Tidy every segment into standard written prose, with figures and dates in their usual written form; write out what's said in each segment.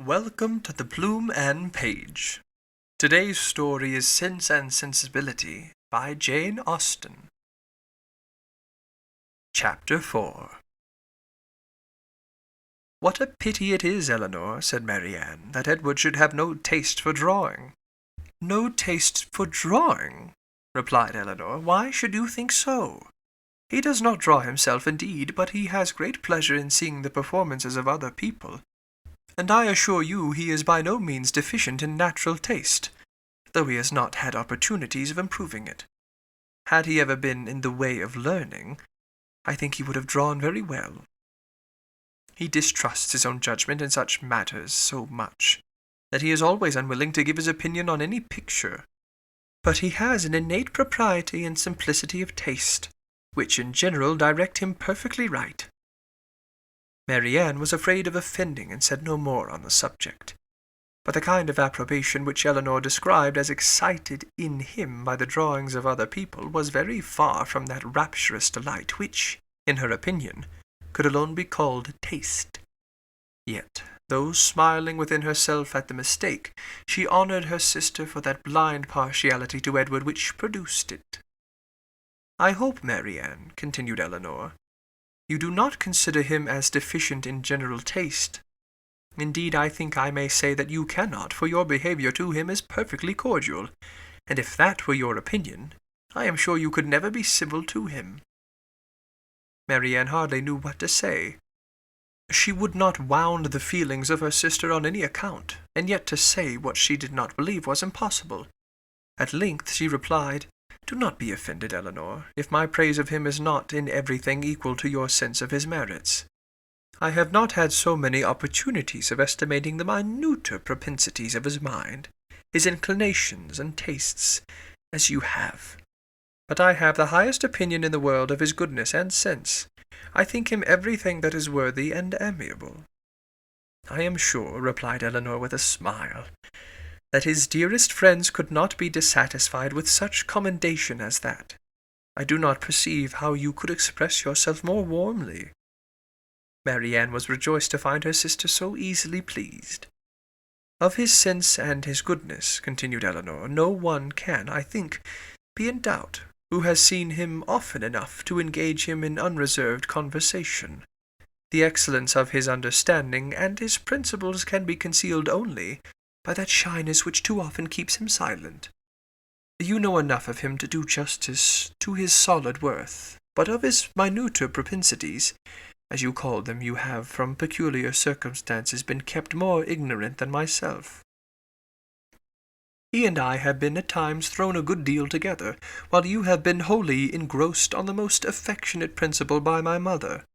Welcome to the Plume and Page. Today's story is Sense and Sensibility by Jane Austen. Chapter 4. "What a pity it is, Eleanor," said Marianne, "that Edward should have no taste for drawing." "No taste for drawing?" replied Eleanor. "Why should you think so? He does not draw himself, indeed, but he has great pleasure in seeing the performances of other people. And I assure you he is by no means deficient in natural taste, though he has not had opportunities of improving it. Had he ever been in the way of learning, I think he would have drawn very well. He distrusts his own judgment in such matters so much, that he is always unwilling to give his opinion on any picture. But he has an innate propriety and simplicity of taste, which in general direct him perfectly right." Marianne was afraid of offending and said no more on the subject. But the kind of approbation which Eleanor described as excited in him by the drawings of other people was very far from that rapturous delight which, in her opinion, could alone be called taste. Yet, though smiling within herself at the mistake, she honoured her sister for that blind partiality to Edward which produced it. "I hope, Marianne," continued Eleanor, "you do not consider him as deficient in general taste. Indeed, I think I may say that you cannot, for your behaviour to him is perfectly cordial, and if that were your opinion, I am sure you could never be civil to him." Marianne hardly knew what to say. She would not wound the feelings of her sister on any account, and yet to say what she did not believe was impossible. At length she replied, "Do not be offended, Eleanor, if my praise of him is not in everything equal to your sense of his merits. I have not had so many opportunities of estimating the minuter propensities of his mind, his inclinations and tastes, as you have. But I have the highest opinion in the world of his goodness and sense. I think him everything that is worthy and amiable." "I am sure," replied Eleanor with a smile, "that his dearest friends could not be dissatisfied with such commendation as that. I do not perceive how you could express yourself more warmly." Marianne was rejoiced to find her sister so easily pleased. "Of his sense and his goodness," continued Eleanor, "no one can, I think, be in doubt, who has seen him often enough to engage him in unreserved conversation. The excellence of his understanding and his principles can be concealed only by that shyness which too often keeps him silent. You know enough of him to do justice to his solid worth, but of his minuter propensities, as you call them, you have, from peculiar circumstances, been kept more ignorant than myself. He and I have been at times thrown a good deal together, while you have been wholly engrossed on the most affectionate principle by my mother.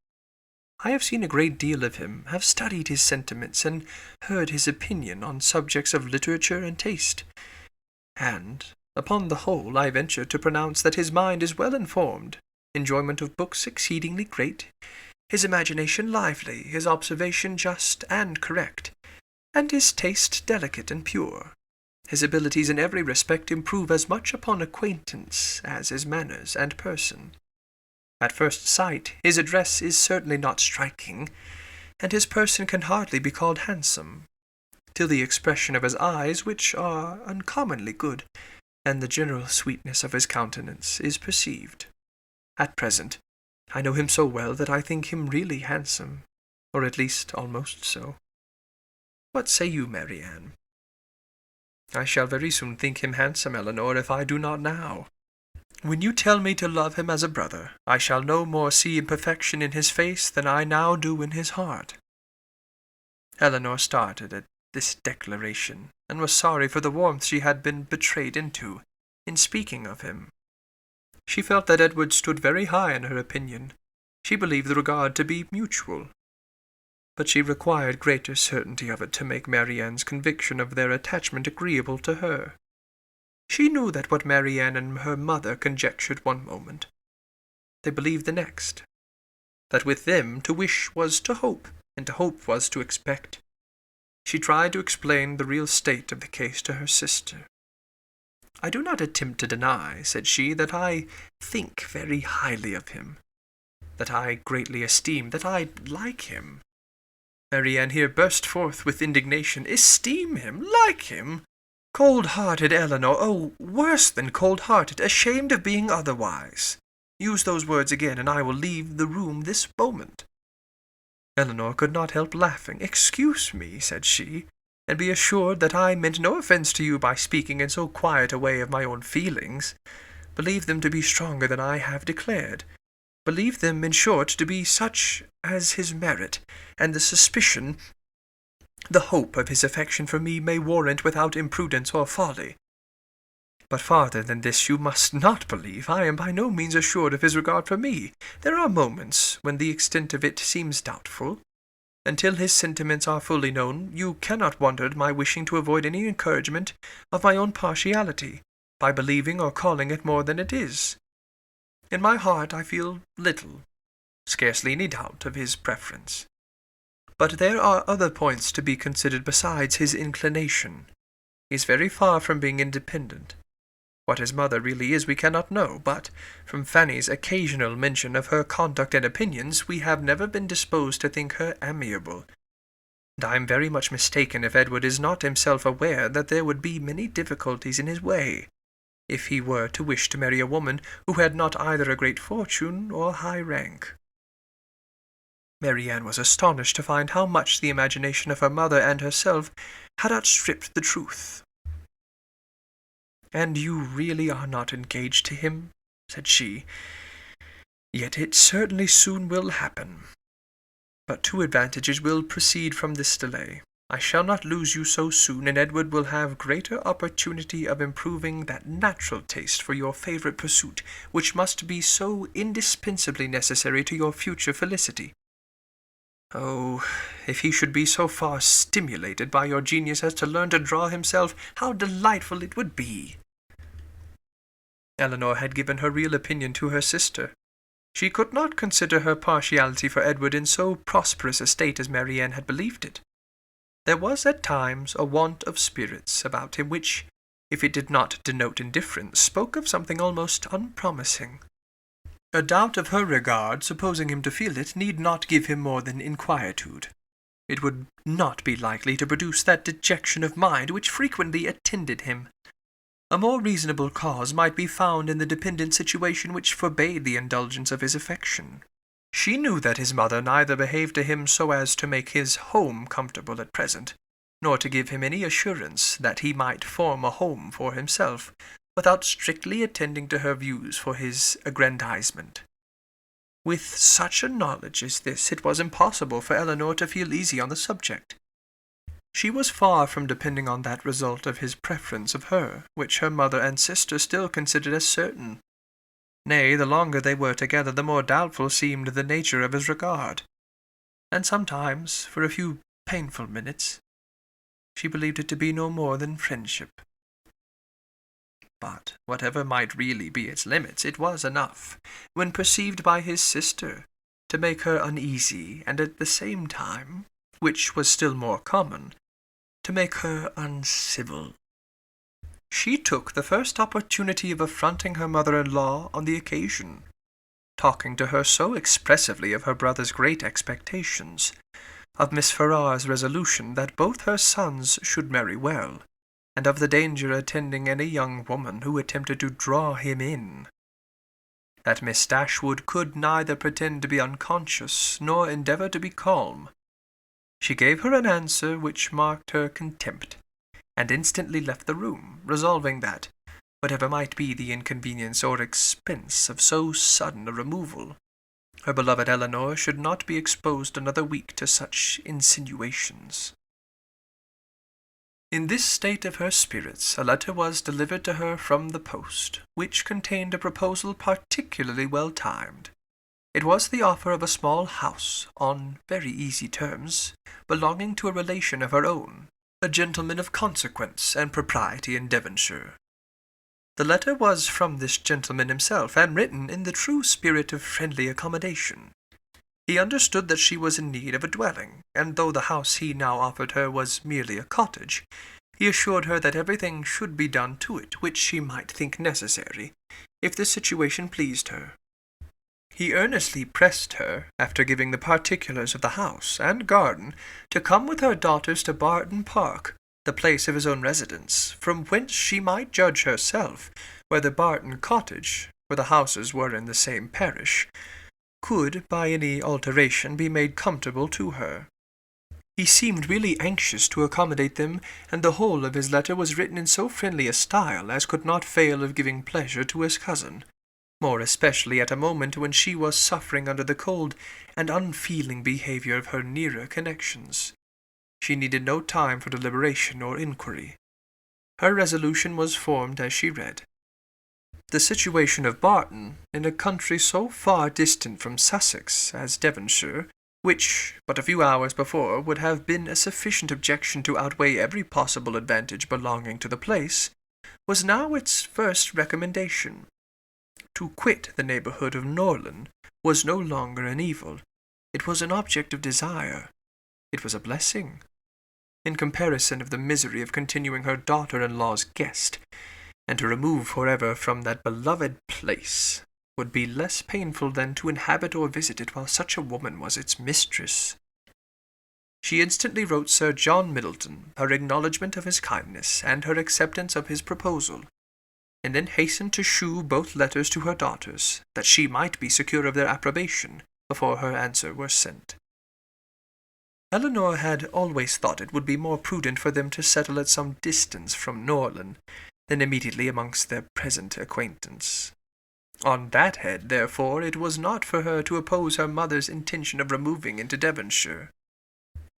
I have seen a great deal of him, have studied his sentiments, and heard his opinion on subjects of literature and taste, and, upon the whole, I venture to pronounce that his mind is well informed, enjoyment of books exceedingly great, his imagination lively, his observation just and correct, and his taste delicate and pure. His abilities in every respect improve as much upon acquaintance as his manners and person. At first sight, his address is certainly not striking, and his person can hardly be called handsome, till the expression of his eyes, which are uncommonly good, and the general sweetness of his countenance is perceived. At present, I know him so well that I think him really handsome, or at least almost so. What say you, Marianne?" "I shall very soon think him handsome, Eleanor, if I do not now. When you tell me to love him as a brother, I shall no more see imperfection in his face than I now do in his heart." Eleanor started at this declaration, and was sorry for the warmth she had been betrayed into, in speaking of him. She felt that Edward stood very high in her opinion. She believed the regard to be mutual. But she required greater certainty of it to make Marianne's conviction of their attachment agreeable to her. She knew that what Marianne and her mother conjectured one moment, they believed the next. That with them to wish was to hope, and to hope was to expect. She tried to explain the real state of the case to her sister. "I do not attempt to deny," said she, "that I think very highly of him, that I greatly esteem, that I like him. Marianne here burst forth with indignation. Esteem him? Like him? Cold-hearted Eleanor! Oh, worse than cold-hearted, ashamed of being otherwise. Use those words again, and I will leave the room this moment. Eleanor could not help laughing. Excuse me, said she, and be assured that I meant no offence to you by speaking in so quiet a way of my own feelings. Believe them to be stronger than I have declared. Believe them, in short, to be such as his merit, and the suspicion, the hope of his affection for me may warrant without imprudence or folly. But farther than this you must not believe. I am by no means assured of his regard for me. There are moments when the extent of it seems doubtful. Until his sentiments are fully known, you cannot wonder at my wishing to avoid any encouragement of my own partiality, by believing or calling it more than it is. In my heart I feel little, scarcely any doubt of his preference. But there are other points to be considered besides his inclination. He is very far from being independent. What his mother really is we cannot know, but from Fanny's occasional mention of her conduct and opinions, we have never been disposed to think her amiable. And I am very much mistaken if Edward is not himself aware that there would be many difficulties in his way, if he were to wish to marry a woman who had not either a great fortune or high rank. Marianne was astonished to find how much the imagination of her mother and herself had outstripped the truth. "And you really are not engaged to him?" said she. "Yet it certainly soon will happen. But two advantages will proceed from this delay. I shall not lose you so soon, and Edward will have greater opportunity of improving that natural taste for your favourite pursuit, which must be so indispensably necessary to your future felicity. Oh, if he should be so far stimulated by your genius as to learn to draw himself, how delightful it would be!" Eleanor had given her real opinion to her sister. She could not consider her partiality for Edward in so prosperous a state as Marianne had believed it. There was at times a want of spirits about him which, if it did not denote indifference, spoke of something almost unpromising. A doubt of her regard, supposing him to feel it, need not give him more than inquietude. It would not be likely to produce that dejection of mind which frequently attended him. A more reasonable cause might be found in the dependent situation which forbade the indulgence of his affection. She knew that his mother neither behaved to him so as to make his home comfortable at present, nor to give him any assurance that he might form a home for himself, without strictly attending to her views for his aggrandizement. With such a knowledge as this, it was impossible for Eleanor to feel easy on the subject. She was far from depending on that result of his preference of her, which her mother and sister still considered as certain. Nay, the longer they were together, the more doubtful seemed the nature of his regard, and sometimes, for a few painful minutes, she believed it to be no more than friendship. But whatever might really be its limits, it was enough, when perceived by his sister, to make her uneasy, and at the same time, which was still more common, to make her uncivil. She took the first opportunity of affronting her mother-in-law on the occasion, talking to her so expressively of her brother's great expectations, of Miss Farrar's resolution that both her sons should marry well, and of the danger attending any young woman who attempted to draw him in, that Miss Dashwood could neither pretend to be unconscious nor endeavour to be calm. She gave her an answer which marked her contempt, and instantly left the room, resolving that, whatever might be the inconvenience or expense of so sudden a removal, her beloved Eleanor should not be exposed another week to such insinuations. In this state of her spirits, a letter was delivered to her from the post, which contained a proposal particularly well timed. It was the offer of a small house, on very easy terms, belonging to a relation of her own, a gentleman of consequence and propriety in Devonshire. The letter was from this gentleman himself, and written in the true spirit of friendly accommodation. He understood that she was in need of a dwelling, and though the house he now offered her was merely a cottage, he assured her that everything should be done to it which she might think necessary, if the situation pleased her. He earnestly pressed her, after giving the particulars of the house and garden, to come with her daughters to Barton Park, the place of his own residence, from whence she might judge herself whether Barton Cottage, where the houses were in the same parish, could by any alteration be made comfortable to her. He seemed really anxious to accommodate them, and the whole of his letter was written in so friendly a style as could not fail of giving pleasure to his cousin, more especially at a moment when she was suffering under the cold and unfeeling behaviour of her nearer connections. She needed no time for deliberation or inquiry. Her resolution was formed as she read. The situation of Barton, in a country so far distant from Sussex as Devonshire, which, but a few hours before, would have been a sufficient objection to outweigh every possible advantage belonging to the place, was now its first recommendation. To quit the neighbourhood of Norland was no longer an evil. It was an object of desire. It was a blessing. In comparison of the misery of continuing her daughter-in-law's guest, and to remove forever from that beloved place, would be less painful than to inhabit or visit it while such a woman was its mistress. She instantly wrote Sir John Middleton her acknowledgment of his kindness and her acceptance of his proposal, and then hastened to shew both letters to her daughters, that she might be secure of their approbation before her answer were sent. Elinor had always thought it would be more prudent for them to settle at some distance from Norland than immediately amongst their present acquaintance. On that head, therefore, it was not for her to oppose her mother's intention of removing into Devonshire.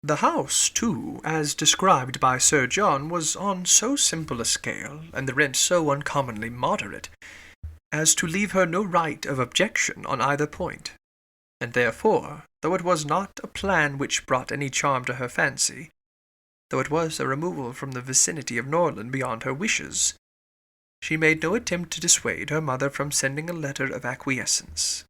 The house, too, as described by Sir John, was on so simple a scale, and the rent so uncommonly moderate, as to leave her no right of objection on either point, and therefore, though it was not a plan which brought any charm to her fancy, though it was a removal from the vicinity of Norland beyond her wishes, she made no attempt to dissuade her mother from sending a letter of acquiescence,